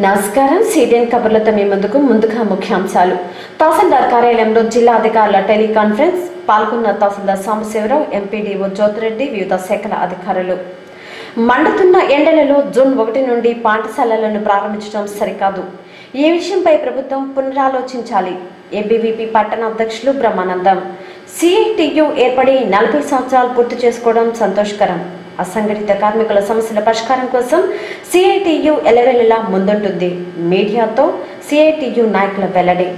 నమస్కారం. సిడిఎన్ కబర్లతో మీ ముందుగా ముఖ్యాంశాలు. తహసీల్దార్ కార్యాలయంలో జిల్లా అధికారుల టెలికాన్ఫరెన్స్ పాల్గొన్న తహసీల్దార్ సాంబశివరావు, ఎంపీడీఓ జ్యోతిరెడ్డి, వివిధ శాఖల అధికారులు. మండుతున్న ఎండలలో జూన్ 1 నుండి పాఠశాలలను ప్రారంభించడం సరికాదు. ఈ విషయంపై ప్రభుత్వం పునరాలోచించాలి. ఏబీవీపీ పట్టణ అధ్యక్షులు బ్రహ్మానందం. సిఐటియు ఏర్పడి 40 సంవత్సరాలు పూర్తి చేసుకోవడం సంతోషకరం. అసంఘటిత కార్మికుల సమస్యల పరిష్కారం కోసం సిఐటియు ఎల్లవెల్లలా ముందుంటుంది. మీడియాతో సిఐటియు నాయకుల వెల్లడి.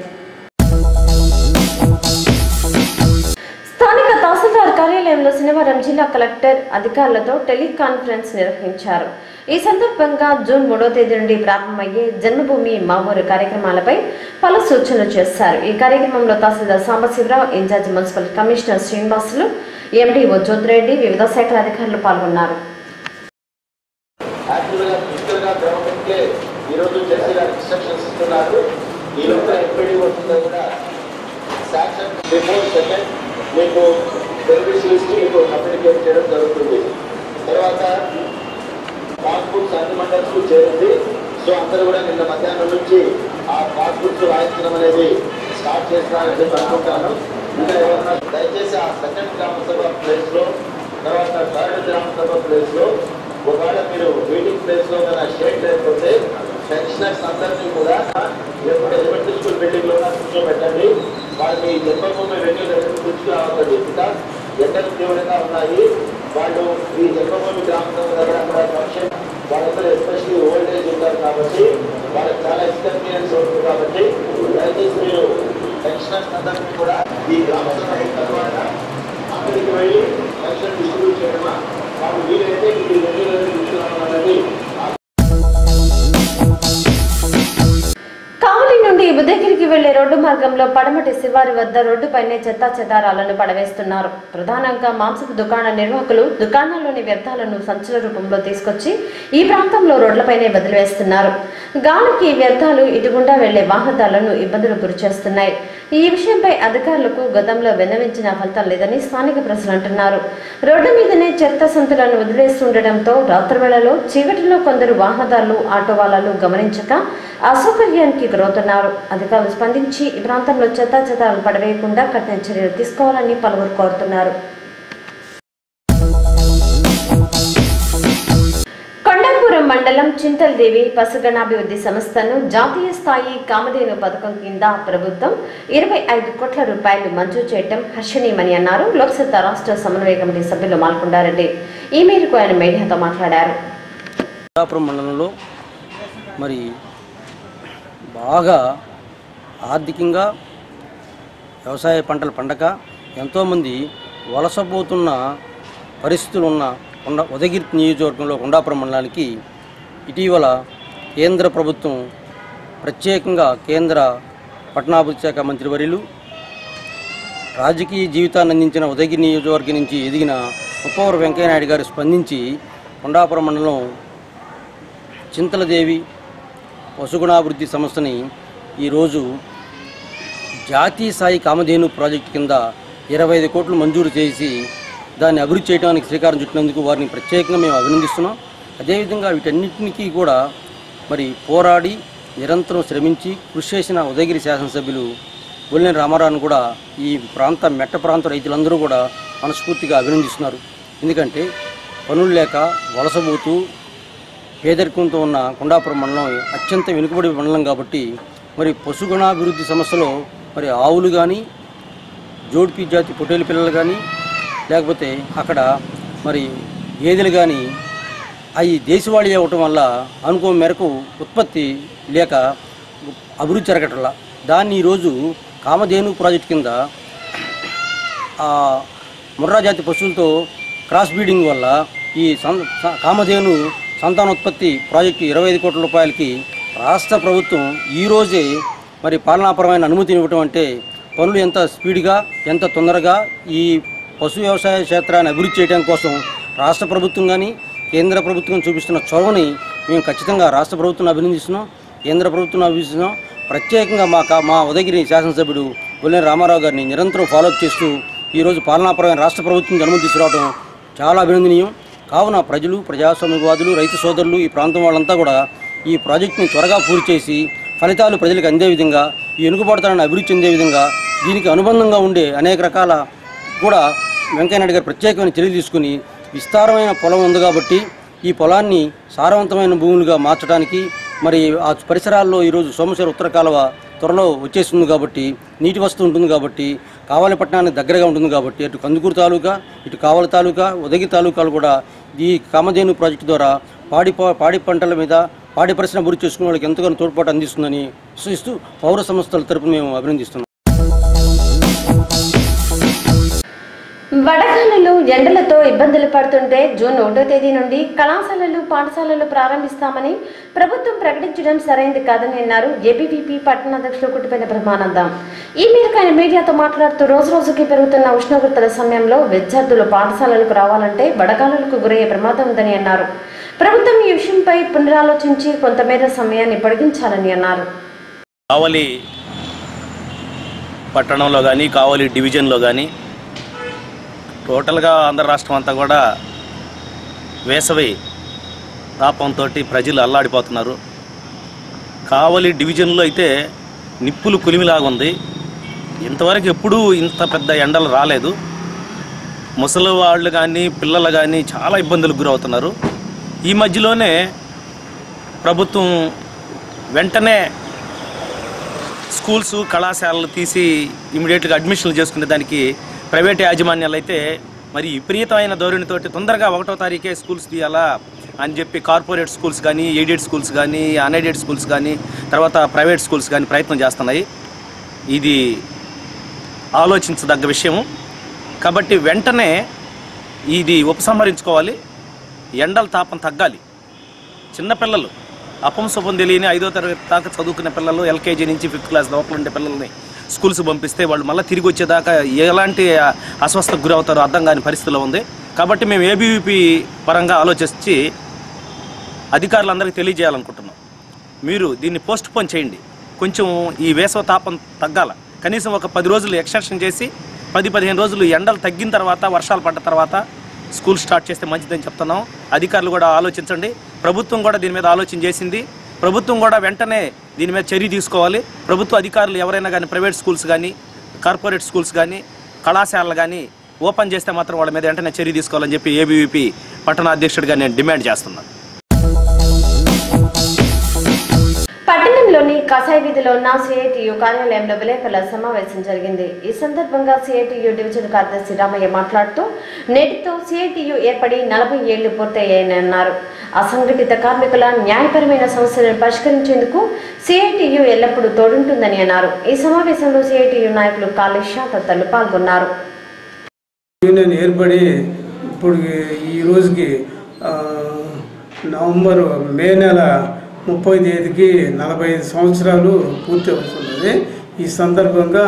స్థానిక తహసీల్దార్ కార్యాలయంలో శనివారం జిల్లా కలెక్టర్ అధికారులతో టెలికాన్ఫరెన్స్ నిర్వహించారు. ఈ సందర్భంగా జూన్ 3వ తేదీ నుండి ప్రారంభమయ్యే జన్మభూమి మా ఊరు కార్యక్రమాలపై పలు సూచనలు చేశారు. ఈ కార్యక్రమంలో tahsildar Sambasivarao, incharge municipal commissioner Srinivasulu, MDO Jyothireddy, వివిధ శాఖల అధికారులు పాల్గొన్నారు. పాస్బుక్స్ అన్ని మండల్స్ చేరింది. సో అందరూ కూడా నిన్న మధ్యాహ్నం నుంచి ఆ పాస్బుక్స్ రాయించడం అనేది స్టార్ట్ చేస్తున్నారని చెప్పి అనుకుంటాను. ఇంకా ఎవరన్నా దయచేసి ఆ సెకండ్ గ్రామ సభ ప్లేస్ లో, తర్వాత థర్డ్ గ్రామ సభ ప్లేస్ లో, ఒకవేళ మీరు మీటింగ్ ప్లేస్ లో కానీ షేక్ లేకపోతే పెన్షనర్స్ అందరినీ కూడా ఎప్పుడు ఎలిమెంటరీ స్కూల్ బిల్డింగ్ లో కూర్చోబెట్టండి. వాళ్ళని జన్మభూమి వెన్యూ దగ్గర కూర్చురావద్దండి. ఇంకా ఎండలు తీవ్రంగా ఉన్నాయి. వాళ్ళు ఈ జన్మభూమి గ్రామ సభ దగ్గర అక్కడ ఫంక్షన్ వాళ్ళందరూ ఎస్పెషల్లీ ఓల్డ్ ఏజ్ ఉంటారు కాబట్టి వాళ్ళకి చాలా ఎక్స్పీరియన్స్ అవుతుంది. కాబట్టి దయచేసి మీరు పెన్షనర్స్ అందరినీ కూడా ఈ గ్రామ సభ అయిన తర్వాత అక్కడికి వెళ్ళి పెన్షన్ డిస్ట్రిబ్యూట్ చేయడమా వాళ్ళు వీలైతే మీరు వెన్యూలో తీసుకురావాలన్నది. నుండి ఉదయగిరికి వెళ్లే రోడ్డు మార్గంలో పడమటి శివారి వద్ద రోడ్డుపైనే చెత్తా చెదారాలను పడవేస్తున్నారు. ప్రధానంగా మాంసపు దుకాణ నిర్వాహకులు దుకాణాల్లోని వ్యర్థాలను సంచుల రూపంలో తీసుకొచ్చి ఈ ప్రాంతంలో రోడ్లపైనే వదిలివేస్తున్నారు. గాలికి వ్యర్థాలు ఇటుగుండా వెళ్లే వాహనదారులను ఇబ్బందులు గురిచేస్తున్నాయి. ఈ విషయంపై అధికారులకు గతంలో విన్నవించిన ఫలితం లేదని స్థానిక ప్రజలు అంటున్నారు. రోడ్డు మీదనే చెత్త సంతులను వదిలేస్తుండటంతో రాత్రి వేళలో చీకటిలో కొందరు వాహనదారులు, ఆటో వాలాలు గమనించక అసౌకర్యానికి గురవుతున్నారు. అధికారులు స్పందించి ఈ ప్రాంతంలో చెత్తా చెదారాలు పడవేయకుండా కఠిన చర్యలు తీసుకోవాలని పలువురు కోరుతున్నారు. కొండాపురం మండలం చింతల్దేవి పశుగణాభివృద్ధి సంస్థను జాతీయ స్థాయి కామధేను పథకం కింద ప్రభుత్వం 25 కోట్ల రూపాయలు మంజూరు చేయడం హర్షణీయమని అన్నారు లోక్సత్తా రాష్ట్ర సమన్వయ కమిటీ సభ్యులు మాల్కొండారెడ్డి. ఈ మేరకు ఆయన మీడియాతో మాట్లాడారు. కొండాపురం మండలంలో మరి బాగా ఆర్థికంగా వ్యవసాయ పంటలు పండక ఎంతోమంది వలసపోతున్న పరిస్థితులు ఉన్న ఉదయగిరి నియోజకవర్గంలో కొండాపురం మండలానికి ఇటీవల కేంద్ర ప్రభుత్వం ప్రత్యేకంగా కేంద్ర పట్టణాభివృద్ధి శాఖ మంత్రివర్యులు రాజకీయ జీవితాన్ని అందించిన ఉదయగిరి నియోజకవర్గం నుంచి ఎదిగిన ముప్పవరపు వెంకయ్యనాయుడు గారు స్పందించి కొండాపురం మండలం చింతలదేవి పశుగుణాభివృద్ధి సంస్థని ఈరోజు జాతీయ స్థాయి కామధేను ప్రాజెక్టు కింద 25 కోట్లు మంజూరు చేసి దాన్ని అభివృద్ధి చేయడానికి శ్రీకారం చుట్టినందుకు వారిని ప్రత్యేకంగా మేము అభినందిస్తున్నాం. అదేవిధంగా వీటన్నిటికీ కూడా మరి పోరాడి నిరంతరం శ్రమించి కృషి చేసిన ఉదయగిరి శాసనసభ్యులు బొల్లినేని రామారావును కూడా ఈ మెట్ట ప్రాంత రైతులందరూ కూడా మనస్ఫూర్తిగా అభినందిస్తున్నారు. ఎందుకంటే పనులు లేక వలసపోతూ పేదరికంతో ఉన్న కొండాపురం మండలం అత్యంత వెనుకబడి మండలం కాబట్టి మరి పశుగుణాభివృద్ధి సంస్థలో మరి ఆవులు కానీ, జోడ్పీ జాతి పొట్టేలు పిల్లలు కానీ, లేకపోతే అక్కడ మరి గేదెలు కానీ అవి దేశవాళీ అవ్వటం వల్ల అనుకోని మేరకు ఉత్పత్తి లేక అభివృద్ధి జరగటంలా దాన్ని ఈరోజు కామధేను ప్రాజెక్టు కింద ముర్రా జాతి పశువులతో క్రాస్ బ్రీడింగ్ వల్ల ఈ కామధేను సంతానోత్పత్తి ప్రాజెక్టు 25 కోట్ల రూపాయలకి రాష్ట్ర ప్రభుత్వం ఈరోజే మరి పాలనాపరమైన అనుమతిని ఇవ్వటం అంటే పనులు ఎంత స్పీడ్గా ఎంత తొందరగా ఈ పశు వ్యవసాయ క్షేత్రాన్ని అభివృద్ధి చేయడం కోసం రాష్ట్ర ప్రభుత్వం కానీ కేంద్ర ప్రభుత్వం చూపిస్తున్న చొరవని మేము ఖచ్చితంగా రాష్ట్ర ప్రభుత్వం అభినందిస్తున్నాం, కేంద్ర ప్రభుత్వం అభినందిస్తున్నాం. ప్రత్యేకంగా మా ఉదయగిరి శాసనసభ్యుడు బొల్లినేని రామారావు గారిని నిరంతరం ఫాలోఅప్ చేస్తూ ఈరోజు పాలనాపరమైన రాష్ట్ర ప్రభుత్వం అనుమతి తీసుకురావడం చాలా అభినందనీయం. కావున ప్రజలు, ప్రజాస్వామ్యవాదులు, రైతు సోదరులు, ఈ ప్రాంతం వాళ్ళంతా కూడా ఈ ప్రాజెక్టుని త్వరగా పూర్తి చేసి ఫలితాలు ప్రజలకు అందే విధంగా, ఈ వెనుకబడతాన్ని అభివృద్ధి చెందే విధంగా, దీనికి అనుబంధంగా ఉండే అనేక రకాల కూడా వెంకయ్యనాయుడు గారు ప్రత్యేకమైన చర్యలు తీసుకుని విస్తారమైన పొలం ఉంది కాబట్టి ఈ పొలాన్ని సారవంతమైన భూములుగా మార్చడానికి, మరి ఆ పరిసరాల్లో ఈరోజు సోమశేర ఉత్తర కాలువ త్వరలో వచ్చేస్తుంది కాబట్టి నీటి వస్తు ఉంటుంది కాబట్టి కావలిపట్నానికి దగ్గరగా ఉంటుంది కాబట్టి అటు కందుకూరు తాలూకా, ఇటు కావలి తాలూకా, ఉదగి తాలూకాలు కూడా ఈ కామధేను ప్రాజెక్టు ద్వారా పాడి పంటల మీద పాడి పరిశ్రమ అభివృద్ధి చేసుకునే వాళ్ళకి ఎంతగానో తోడ్పాటు అందిస్తుందని విశ్వసిస్తూ పౌర సంస్థల తరపున మేము అభినందిస్తున్నాం. వడగాలులు ఎండలతో ఇబ్బందులు పడుతుంటే జూన్ 1వ తేదీ నుండి కళాశాలలు, పాఠశాలలు ప్రారంభిస్తామని ప్రభుత్వం ప్రకటించడం సరైంది కాదని అన్నారు ఏబీవీపీ పట్టణాధ్యక్షులు కుట్టిపల్లి బ్రహ్మానందం. ఈ మేరకు ఆయన మీడియాతో మాట్లాడుతూ రోజు రోజుకి పెరుగుతున్న ఉష్ణోగ్రతల సమయంలో విద్యార్థులు పాఠశాలలకు రావాలంటే వడగాలులకు గురయ్యే ప్రమాదం ఉందని అన్నారు. ప్రభుత్వం ఈ విషయంపై పునరాలోచించి కొంతమేర సమయాన్ని పొడిగించాలని అన్నారు. కావలి పట్టణంలో కానీ, కావలి డివిజన్లో కానీ టోటల్గా ఆంధ్ర రాష్ట్రం అంతా కూడా వేసవి తాపంతో ప్రజలు అల్లాడిపోతున్నారు. కావలి డివిజన్లో అయితే నిప్పులు కులిమిలాగా ఉంది. ఇంతవరకు ఎప్పుడూ ఇంత పెద్ద ఎండలు రాలేదు. ముసలి వాళ్ళు కానీ, పిల్లలు కానీ చాలా ఇబ్బందులకు గురవుతున్నారు. ఈ మధ్యలోనే ప్రభుత్వం వెంటనే స్కూల్స్, కళాశాలలు తీసి ఇమీడియట్గా అడ్మిషన్లు చేసుకునే దానికి ప్రైవేట్ యాజమాన్యాలు అయితే మరి విపరీతమైన ధోరణితోటి తొందరగా 1వ తారీఖే స్కూల్స్ తీయాలా అని చెప్పి కార్పొరేట్ స్కూల్స్ కానీ, ఎయిడెడ్ స్కూల్స్ కానీ, అన్ఎయిడెడ్ స్కూల్స్ కానీ, తర్వాత ప్రైవేట్ స్కూల్స్ కానీ ప్రయత్నం చేస్తున్నాయి. ఇది ఆలోచించదగ్గ విషయము. కాబట్టి వెంటనే ఇది ఉపసంహరించుకోవాలి. ఎండల తాపం తగ్గాలి. చిన్నపిల్లలు అపంశుభం తెలియని 5వ తరగతి దాకా చదువుకునే పిల్లలు, ఎల్కేజీ నుంచి 5th క్లాస్ లోపల ఉండే పిల్లల్ని స్కూల్స్ పంపిస్తే వాళ్ళు మళ్ళీ తిరిగి వచ్చేదాకా ఎలాంటి అస్వస్థకు గురవుతారో అర్థం కాని పరిస్థితిలో ఉంది. కాబట్టి మేము ఏబీవీపీ పరంగా ఆలోచించి అధికారులందరికీ తెలియజేయాలనుకుంటున్నాం. మీరు దీన్ని పోస్ట్ పోన్ చేయండి. కొంచెం ఈ వేసవ తాపం తగ్గాల. కనీసం ఒక 10 రోజులు ఎక్స్టెన్షన్ చేసి 10-15 రోజులు ఎండలు తగ్గిన తర్వాత, వర్షాలు పడ్డ తర్వాత స్కూల్ స్టార్ట్ చేస్తే మంచిదని చెప్తున్నాం. అధికారులు కూడా ఆలోచించండి. ప్రభుత్వం కూడా దీని మీద ఆలోచన చేసింది. ప్రభుత్వం కూడా వెంటనే దీని మీద చర్య తీసుకోవాలి. ప్రభుత్వ అధికారులు ఎవరైనా కానీ ప్రైవేట్ స్కూల్స్ కానీ, కార్పొరేట్ స్కూల్స్ కానీ, కళాశాలలు కానీ ఓపెన్ చేస్తే మాత్రం వాళ్ళ మీద వెంటనే చర్య తీసుకోవాలని చెప్పి ఏబీవీపీ పట్టణ అధ్యక్షుడిగా నేను డిమాండ్ చేస్తున్నాను. పట్టణంలోని కసాయి వీధిలో ఉన్న సిఐటియు కార్యాలయంలో విలేకరుల సమావేశం జరిగింది. ఈ సందర్భంగా సిఐటియు డివిజన్ కార్యదర్శి రామయ్య మాట్లాడుతూ నేటితో సిఐటియు ఏర్పడి 40 ఏళ్లు పూర్తయ్యాయని అన్నారు. అసంఘటిత కార్మికుల న్యాయపరమైన సమస్యలను పరిష్కరించేందుకు సిఐటియు ఎల్లప్పుడూ తోడుంటుందని అన్నారు. ఈ సమావేశంలో సిఐటియు నాయకులు కాళేశ తదితరులు పాల్గొన్నారు. యూనియన్ ఏర్పడి ఇప్పుడు ఈ రోజుకి మే నెల 30వ తేదీకి 45 సంవత్సరాలు పూర్తి అవుతున్నది. ఈ సందర్భంగా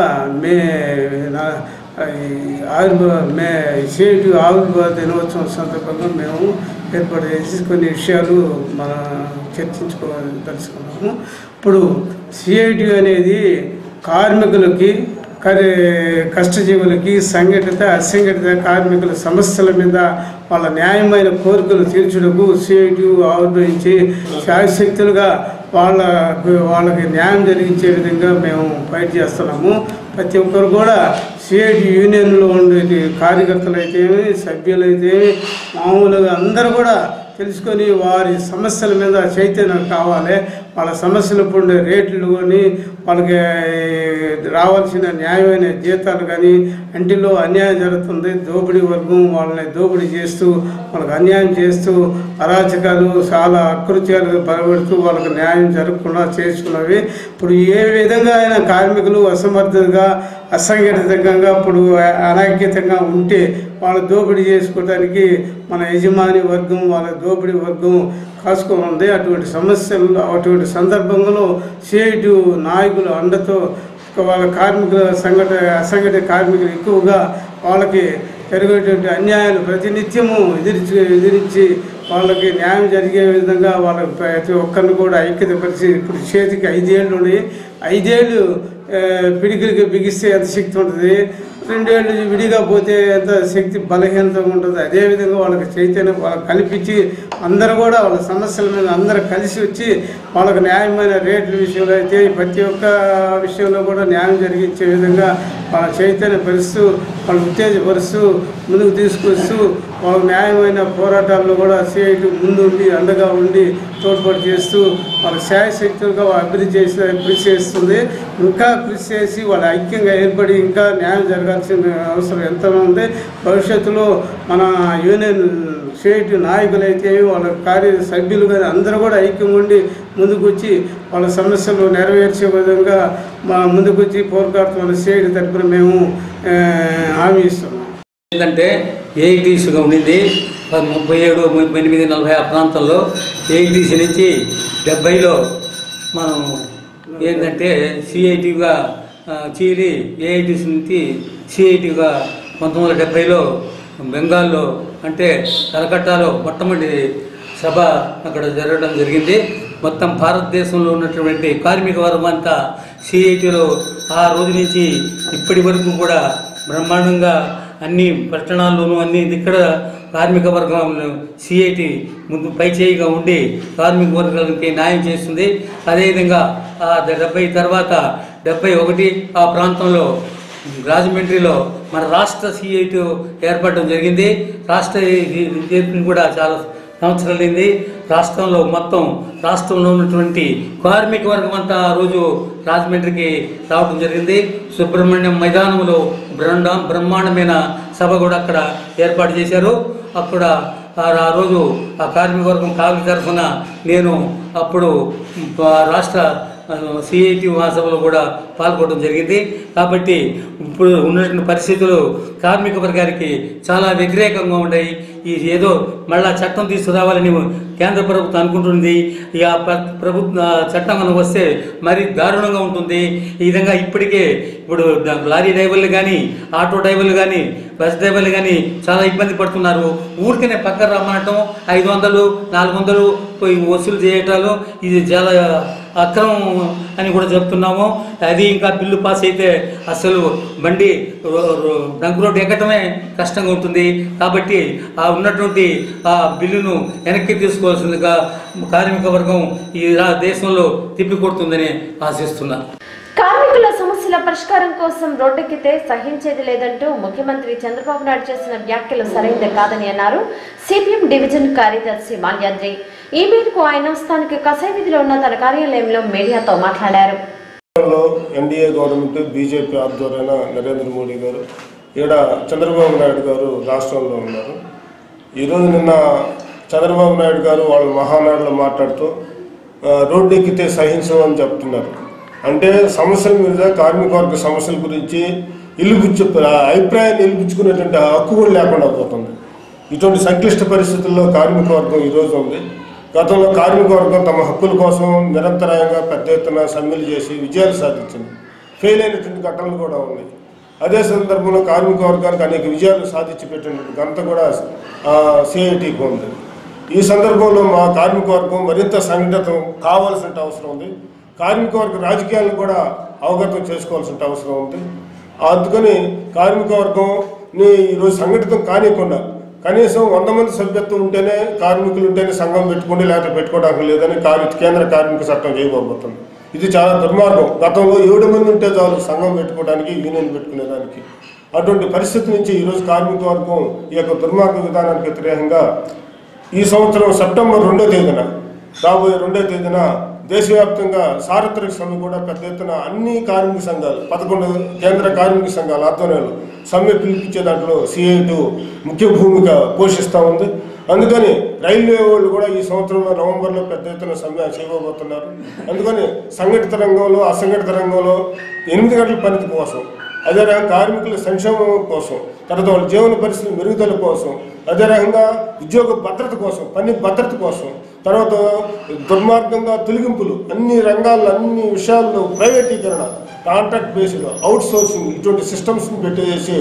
సిఐటియు ఆవిర్భావ దినోత్సవం సందర్భంగా మేము ఏర్పాటు చేసి కొన్ని విషయాలు మనం చర్చించుకోదలుచుకున్నాము. ఇప్పుడు సిఐటియు అనేది కార్మికులకి, కష్టజీవులకి, సంఘటిత అసంఘటిత కార్మికుల సమస్యల మీద వాళ్ళ న్యాయమైన కోరికలు తీర్చుటకు సిఐటియు ఆవిర్భవించి శాయశక్తులుగా వాళ్ళకి న్యాయం జరిగించే విధంగా మేము ఫైట్ చేస్తున్నాము. ప్రతి ఒక్కరు కూడా సిఐటియు యూనియన్లో ఉండే కార్యకర్తలు అయితేమి, సభ్యులైతే మామూలుగా అందరూ కూడా తెలుసుకొని వారి సమస్యల మీద చైతన్యం కావాలి. వాళ్ళ సమస్యలు ఉండే రేట్లు కానీ, వాళ్ళకి రావాల్సిన న్యాయమైన జీతాలు కానీ, అంటిలో అన్యాయం జరుగుతుంది. దోపిడీ వర్గం వాళ్ళని దోపిడీ చేస్తూ, వాళ్ళకి అన్యాయం చేస్తూ, అరాచకాలు చాలా అకృత్యాలు బలపెడుతూ వాళ్ళకి న్యాయం జరగకుండా చేసుకున్నవి. ఇప్పుడు ఏ విధంగా అయినా కార్మికులు అసమర్థంగా, అసంఘటితంగా, ఇప్పుడు అనైక్యతంగా ఉంటే వాళ్ళ దోపిడీ చేసుకోవడానికి మన యజమాని వర్గం, వాళ్ళ దోపిడీ వర్గం కాసుకోనుంది. అటువంటి సమస్యలు, అటువంటి సందర్భంలో సిఐటియు నాయకులు అండతో వాళ్ళ కార్మికుల అసంఘటిత కార్మికులు ఎక్కువగా వాళ్ళకి జరిగేటువంటి అన్యాయాలు ప్రతినిత్యము ఎదిరించి వాళ్ళకి న్యాయం జరిగే విధంగా వాళ్ళకి ప్రతి ఒక్కరిని కూడా ఐక్యతపరిచి, ఇప్పుడు చేతికి 5 ఏళ్ళు ఉన్నాయి. 5 ఏళ్ళు పిడికిలికి బిగిస్తే ఎంత శక్తి ఉంటుంది. 2 ఏళ్ళు విడిగా పోతే ఎంత శక్తి బలహీనతగా ఉంటుంది. అదేవిధంగా వాళ్ళకి చైతన్యం వాళ్ళకి కల్పించి అందరూ కూడా వాళ్ళ సమస్యల మీద అందరూ కలిసి వచ్చి వాళ్ళకి న్యాయమైన రేట్ల విషయంలో అయితే ప్రతి ఒక్క విషయంలో కూడా న్యాయం జరిగించే విధంగా వాళ్ళ చైతన్యపరుస్తూ వాళ్ళని ఉత్తేజపరుస్తూ ముందుకు తీసుకొస్తూ వాళ్ళ న్యాయమైన పోరాటాల్లో కూడా సిఐటి ముందుండి అండగా ఉండి తోడ్పాటు చేస్తూ వాళ్ళ శాయశక్తులుగా అభివృద్ధి కృషి చేస్తుంది. ఇంకా కృషి చేసి వాళ్ళ ఐక్యంగా ఏర్పడి ఇంకా న్యాయం జరగాల్సిన అవసరం ఎంతగా ఉంది. భవిష్యత్తులో మన యూనియన్ సిఐటి నాయకులైతే వాళ్ళ కార్య సభ్యులు కానీ అందరూ కూడా ఐక్యం ఉండి ముందుకు వచ్చి వాళ్ళ సమస్యలు నెరవేర్చే విధంగా ముందుకు వచ్చి పోరాడుతున్న సిఐటి తరఫున మేము హామీ ఇస్తున్నాం. ఏంటంటే ఏఐటీసీగా ఉండింది 37, 38, 40 ఆ ప్రాంతంలో. ఏఐటీసీ నుంచి 70లో మనం ఏంటంటే సిఐటిగా చీలి ఏఐటీసీ నుంచి సిఐటిగా 1970లో బెంగాల్లో అంటే కలకట్టాలో మొట్టమొదటి సభ అక్కడ జరగడం జరిగింది. మొత్తం భారతదేశంలో ఉన్నటువంటి కార్మిక వర్గం అంతా సిఐటిలో ఆ రోజు నుంచి ఇప్పటి వరకు కూడా బ్రహ్మాండంగా అన్ని పట్టణాల్లోనూ అన్ని ఇక్కడ కార్మిక వర్గం సిఐటి ముందు పైచేయిగా ఉండి కార్మిక వర్గాలకి న్యాయం చేస్తుంది. అదేవిధంగా 70 తర్వాత 71 ఆ ప్రాంతంలో రాజమండ్రిలో మన రాష్ట్ర సిఐటి ఏర్పడడం జరిగింది. రాష్ట్ర సిఐటి కూడా చాలా సంవత్సరాలైంది. రాష్ట్రంలో మొత్తం రాష్ట్రంలో ఉన్నటువంటి కార్మిక వర్గం అంతా ఆ రోజు రాజమండ్రికి రావడం జరిగింది. సుబ్రహ్మణ్యం మైదానంలో బ్రహ్మాండమైన సభ కూడా అక్కడ ఏర్పాటు చేశారు. అక్కడ ఆ రోజు ఆ కార్మిక వర్గం కావి తరఫున నేను అప్పుడు రాష్ట్ర సిఐటి మహాసభలో కూడా పాల్గొనడం జరిగింది. కాబట్టి ఇప్పుడు ఉన్నటువంటి పరిస్థితులు కార్మిక వర్గానికి చాలా వ్యతిరేకంగా ఉన్నాయి. ఈ ఏదో మళ్ళా చట్టం తీసుకురావాలని కేంద్ర ప్రభుత్వం అనుకుంటుంది. ఈ ప్రభుత్వ చట్టం కనుక వస్తే మరీ దారుణంగా ఉంటుంది. ఈ విధంగా ఇప్పటికే ఇప్పుడు లారీ డ్రైవర్లు కానీ ఆటో డ్రైవర్లు కానీ బస్ డ్రైవర్లు కానీ చాలా ఇబ్బంది పడుతున్నారు. ఊరికనే పక్కన రమ్మనటం 500, 400 పోయి వసూలు చేయటాలు ఇది చాలా అక్రమం అని కూడా చెప్తున్నాము. అది ఇంకా బిల్లు పాస్ అయితే అసలు బండి డంక్ రోడ్ ఎక్కడమే కష్టంగా ఉంటుంది. కాబట్టి ఆ ఉన్నటువంటి ఆ బిల్లును వెనక్కి తీసుకోవాల్సిందిగా కార్మిక వర్గం ఈ దేశంలో తిప్పికొడుతుందని ఆశిస్తున్నాను. కార్మికుల సమస్యల పరిష్కారం కోసం రోడ్డెక్కితే సహించేది లేదంటూ ముఖ్యమంత్రి చంద్రబాబు నాయుడు చేసిన వ్యాఖ్యలు సరైనది కాదని అన్నారు సిపిఎం డివిజన్ కార్యదర్శి మాల్యాద్రి. ఈ మేరకు ఆయన స్థానిక కసాయి వీధిలో ఉన్న తన కార్యాలయంలో మీడియాతో మాట్లాడారు. ఎన్డీఏ గవర్నమెంట్ బీజేపీ ఆధ్వర్యాన నరేంద్ర మోడీ గారు ఈడ చంద్రబాబు నాయుడు గారు రాష్ట్రంలో ఉన్నారు. ఈరోజు నిన్న చంద్రబాబు నాయుడు గారు వాళ్ళ మహానాడులో మాట్లాడుతూ రోడ్డు ఎక్కితే సహించమని చెప్తున్నారు. అంటే సమస్యల మీద కార్మిక వర్గ సమస్యల గురించి అభిప్రాయాన్ని ఇల్లుపుచ్చుకునేటువంటి హక్కు కూడా లేకుండా పోతుంది. ఇటువంటి సంక్లిష్ట పరిస్థితుల్లో కార్మిక వర్గం ఈరోజు ఉంది. గతంలో కార్మిక వర్గం తమ హక్కుల కోసం నిరంతరాయంగా పెద్ద ఎత్తున సమ్మెలు చేసి విజయాలు సాధించింది. ఫెయిల్ అయినటువంటి ఘటనలు కూడా ఉన్నాయి. అదే సందర్భంలో కార్మిక వర్గానికి అనేక విజయాలు సాధించి పెట్టినటువంటి ఘనత కూడా సిఐటికి ఉంది. ఈ సందర్భంలో మా కార్మిక వర్గం మరింత సంఘటితం కావాల్సిన అవసరం ఉంది. కార్మిక వర్గ రాజకీయాలను కూడా అవగతం చేసుకోవాల్సిన అవసరం ఉంది. అందుకని కార్మిక వర్గంని ఈరోజు సంఘటితం కానివ్వకుండా కనీసం 100 మంది సభ్యత్వం ఉంటేనే కార్మికులు ఉంటేనే సంఘం పెట్టుకోండి, లేకపోతే పెట్టుకోవడానికి లేదని కేంద్ర కార్మిక చట్టం చేయబోతుంది. ఇది చాలా దుర్మార్గం. గతంలో 7 మంది ఉంటే చాలు సంఘం పెట్టుకోవడానికి, యూనియన్ పెట్టుకునేదానికి. అటువంటి పరిస్థితి నుంచి ఈరోజు కార్మిక వర్గం ఈ యొక్క దుర్మార్గ విధానానికి వ్యతిరేకంగా ఈ సంవత్సరం సెప్టెంబర్ 2వ తేదీన రాబోయే 2వ తేదీన దేశవ్యాప్తంగా సార్వత్రిక సమ్మె కూడా పెద్ద ఎత్తున అన్ని కార్మిక సంఘాలు 11 కేంద్ర కార్మిక సంఘాల ఆధ్వర్యంలో సమ్మె పిలిపించే దాంట్లో సిఐటి ముఖ్య భూమిక పోషిస్తూ ఉంది. అందుకని రైల్వే వాళ్ళు కూడా ఈ సంవత్సరంలో నవంబర్లో పెద్ద ఎత్తున సమ్మె చేయబోతున్నారు. అందుకని సంఘటిత రంగంలో అసంఘటిత రంగంలో 8 గంటల పని కోసం, అదే రకంగా కార్మికుల సంక్షేమం కోసం, తర్వాత వాళ్ళ జీవన పరిస్థితుల మెరుగుదల కోసం, అదే రకంగా ఉద్యోగ భద్రత కోసం, పని భద్రత కోసం, తర్వాత దుర్మార్గంగా తొలగింపులు, అన్ని రంగాల్లో అన్ని విషయాల్లో ప్రైవేటీకరణ, కాంట్రాక్ట్ బేస్డ్ అవుట్ సోర్సింగ్ ఇటువంటి సిస్టమ్స్ని పెట్టేసి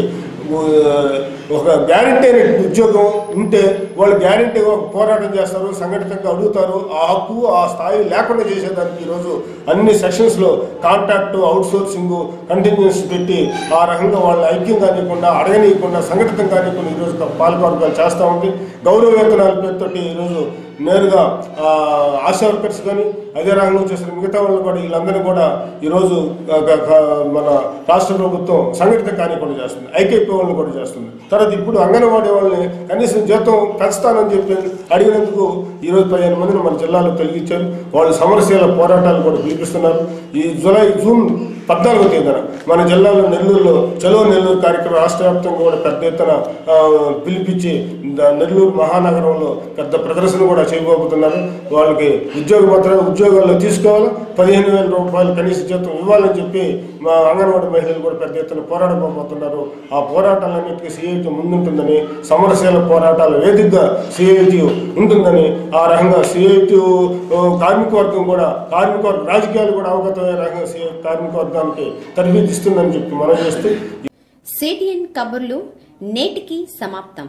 ఒక గ్యారంటీ అనే ఉద్యోగం ఉంటే వాళ్ళు గ్యారంటీగా ఒక పోరాటం చేస్తారు, సంఘటితంగా అడుగుతారు. ఆ హక్కు ఆ స్థాయి లేకుండా చేసేదానికి ఈరోజు అన్ని సెక్షన్స్లో కాంట్రాక్టు, అవుట్ సోర్సింగ్, కంటిన్యూస్ పెట్టి ఆ రకంగా వాళ్ళని ఐక్యం కానివ్వకుండా, అడగనీయకుండా, సంఘటితం కానివ్వకుండా ఈరోజు పాలకవర్గాలు చేస్తూ ఉంది. గౌరవ వేతనాల పేరుతోటి ఈరోజు నేరుగా ఆశా వర్కర్స్ కానీ అదే రకంగా చేసిన మిగతా వాళ్ళు కూడా వీళ్ళందరినీ కూడా ఈరోజు మన రాష్ట్ర ప్రభుత్వం సంఘటిత కానివ్వకుండా చేస్తుంది, ఐక్యపీ వాళ్ళని కూడా చేస్తుంది. తర్వాత ఇప్పుడు అంగన్వాడీ వాళ్ళని కనీసం జీతం పెంచుతానని చెప్పి అడిగినందుకు ఈరోజు 15 మందిని మన జిల్లాలో తొలగించారు. వాళ్ళు సమరశీల పోరాటాలు కూడా పిలిపిస్తున్నారు. ఈ జూన్ 14వ తేదీన మన జిల్లాలో నెల్లూరులో చలో నెల్లూరు కార్యక్రమం రాష్ట్ర వ్యాప్తంగా కూడా పెద్ద ఎత్తున పిలిపించి నెల్లూరు మహానగరంలో పెద్ద ప్రదర్శన కూడా చేయబోతున్నారు. వాళ్ళకి ఉద్యోగాల్లో తీసుకోవాలి, 15,000 రూపాయలు కనీస జీతం ఇవ్వాలని చెప్పి మా అంగన్వాడీ మహిళలు కూడా పెద్ద ఎత్తున పోరాడబోతున్నారు. ఆ పోరాటాలన్నిటికీ సిఐటి ముందుంటుందని, సమరశీల పోరాటాల వేదికగా సిఐటి ఉంటుందని, ఆ రకంగా సిఐటి కార్మిక వర్గం కూడా రాజకీయాలు కూడా అవగతమయ్యే రకంగా సిఐటి కార్మిక వర్గానికి తరబిదిస్తుందని చెప్పి మనం చేస్తూ సిటిఎన్ కబుర్లు నేటికి సమాప్తం.